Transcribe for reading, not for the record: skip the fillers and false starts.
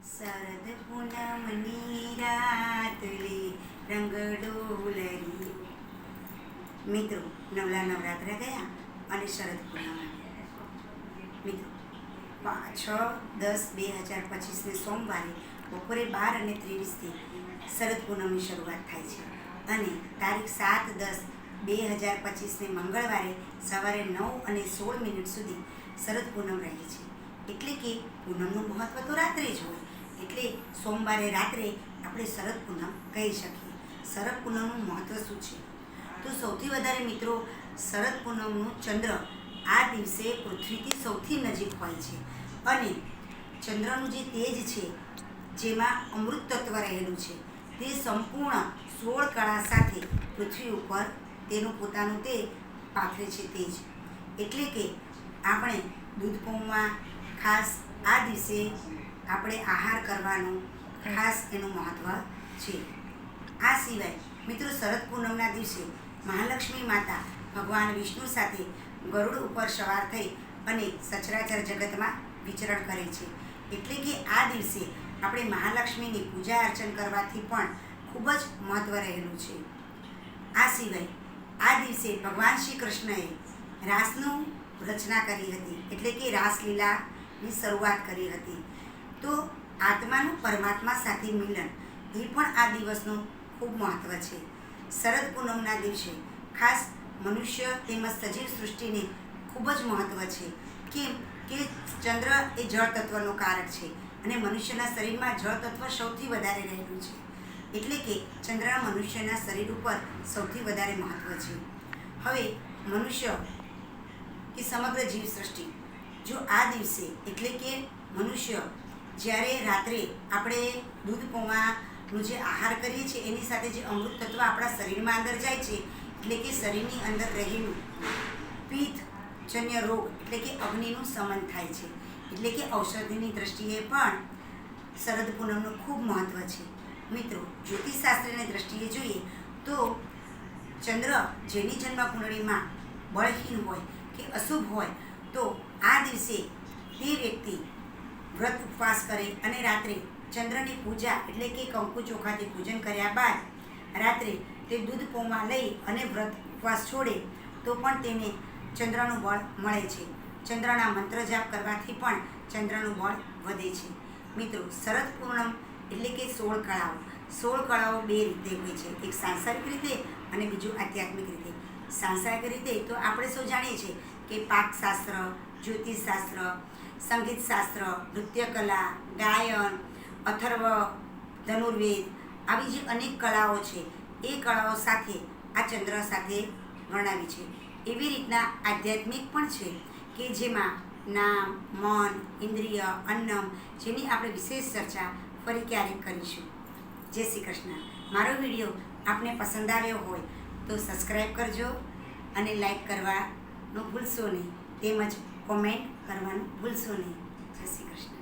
શરદ પૂનમની રાતલે રંગ ડોલરી. મિત્રો, નવલા નવરાત્ર ગયા અને શરદ પૂનમ આવી. મિત્રો, 6/10/2025 સોમવારે બપોરે 12:23 શરદ પૂનમની શરૂઆત થાય છે અને તારીખ 7/10/2025 મંગળવારે સવારે 9:16 સુધી શરદ પૂનમ રહે છે. એટલે કે પૂનમનું મહત્વ તો રાત્રે જ હોય, એટલે સોમવારે રાત્રે આપણે શરદ પૂનમ કહી શકીએ. શરદ પૂનમનું મહત્વ શું છે? તો સૌથી વધારે મિત્રો, શરદ પૂનમનું ચંદ્ર આ દિવસે પૃથ્વીથી સૌથી નજીક હોય છે અને ચંદ્રનું જે તેજ છે, જેમાં અમૃત તત્વ રહેલું છે, તે સંપૂર્ણ 16 કળા સાથે પૃથ્વી ઉપર તેનું પોતાનું તે પાથરે છે તેજ. એટલે કે આપણે દૂધ પૌવા ખાસ આ દિવસે આપણે આહાર કરવાનું ખાસ એનું મહત્ત્વ છે. આ સિવાય મિત્રો, શરદ પૂનમના દિવસે મહાલક્ષ્મી માતા ભગવાન વિષ્ણુ સાથે ગરુડ ઉપર સવાર થઈ અને સચરાચર જગતમાં વિચરણ કરે છે. એટલે કે આ દિવસે આપણે મહાલક્ષ્મીની પૂજા અર્ચન કરવાથી પણ ખૂબ જ મહત્ત્વ રહેલું છે. આ સિવાય આ દિવસે ભગવાન શ્રી કૃષ્ણએ રાસનું રચના કરી હતી, એટલે કે રાસલીલાની શરૂઆત કરી હતી. તો આત્માનું પરમાત્મા સાથે મિલન એ પણ આ દિવસનું ખૂબ મહત્ત્વ છે. શરદ પૂનમના દિવસે ખાસ મનુષ્ય તેમજ સજીવ સૃષ્ટિને ખૂબ જ મહત્ત્વ છે. કેમ કે ચંદ્ર એ જળ તત્વનો કારક છે અને મનુષ્યના શરીરમાં જળ તત્વ સૌથી વધારે રહેલું છે. એટલે કે ચંદ્ર મનુષ્યના શરીર ઉપર સૌથી વધારે મહત્ત્વ છે. હવે મનુષ્ય કે સમગ્ર જીવ સૃષ્ટિ જો આ દિવસે, એટલે કે મનુષ્ય જ્યારે રાત્રે આપણે દૂધ પૌવાનું જે આહાર કરીએ છીએ એની સાથે જે અમૃત તત્વ આપણા શરીરમાં અંદર જાય છે, એટલે કે શરીરની અંદર રહેલું પિત્તજન્ય રોગ એટલે કે અગ્નિનું શમન થાય છે. એટલે કે ઔષધિની દ્રષ્ટિએ પણ શરદ પૂનમનું ખૂબ મહત્ત્વ છે. મિત્રો, જ્યોતિષશાસ્ત્રની દ્રષ્ટિએ જોઈએ તો ચંદ્ર જેની જન્મ કુંડળીમાં બળહીન હોય કે અશુભ હોય, તો આ દિવસે તે વ્યક્તિ વ્રત ઉપવાસ કરે અને રાત્રે ચંદ્રની પૂજા એટલે કે કંકુ ચોખાથી પૂજન કર્યા બાદ રાત્રે તે દૂધ પૌવા લઈ અને વ્રત ઉપવાસ છોડે તો પણ તેને ચંદ્રનું બળ મળે છે. ચંદ્રના મંત્ર જાપ કરવાથી પણ ચંદ્રનું બળ વધે છે. મિત્રો, શરદ પૂનમ એટલે કે 16 કળાઓ. 16 કળાઓ બે રીતે હોય છે, એક સાંસારિક રીતે અને બીજું આધ્યાત્મિક રીતે. સાંસારિક રીતે તો આપણે સૌ જાણીએ છીએ કે પાકશાસ્ત્ર, જ્યોતિષશાસ્ત્ર, સંગીતશાસ્ત્ર, નૃત્યકલા, ગાયન, અથર્વ, ધનુર્વેદ આવી જે અનેક કળાઓ છે એ કળાઓ સાથે આ ચંદ્ર સાથે વર્ણવી છે. એવી રીતના આધ્યાત્મિક પણ છે કે જેમાં નામ, મન, ઇન્દ્રિય, અન્નમ, જેની આપણે વિશેષ ચર્ચા ફરી ક્યારેક કરીશું. જય શ્રી કૃષ્ણ. મારો વિડીયો આપને પસંદ આવ્યો હોય તો સબસ્ક્રાઈબ કરજો અને લાઈક કરવાનું ભૂલશો નહીં, તેમજ કોમેન્ટ કરવાનું ભૂલશો નહીં. જય શ્રી કૃષ્ણ.